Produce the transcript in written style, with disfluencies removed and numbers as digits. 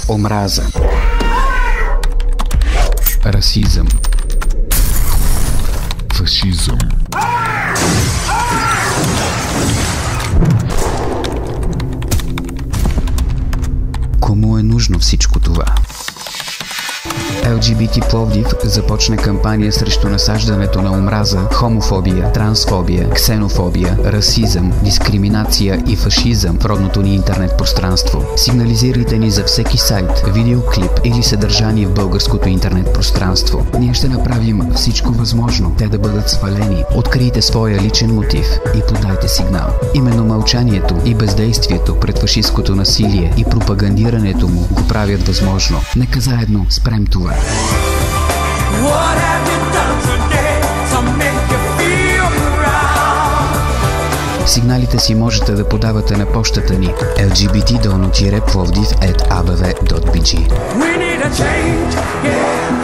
Омраза, расизъм, фашизъм. Кому е нужно всичко това? LGBT Пловдив започна кампания срещу насаждането на омраза, хомофобия, трансфобия, ксенофобия, расизъм, дискриминация и фашизъм в родното ни интернет пространство. Сигнализирайте ни за всеки сайт, видеоклип или съдържание в българското интернет пространство. Ние ще направим всичко възможно те да бъдат свалени. Открийте своя личен мотив и подайте сигнал. Именно мълчанието и бездействието пред фашистското насилие и пропагандирането му го правят възможно. Нека заедно спрем това. What have you done today to make you feel proud? Сигналите си можете да подавате на пощата ни lgbtdono-plovdiv@abv.bg. We need a change, yeah.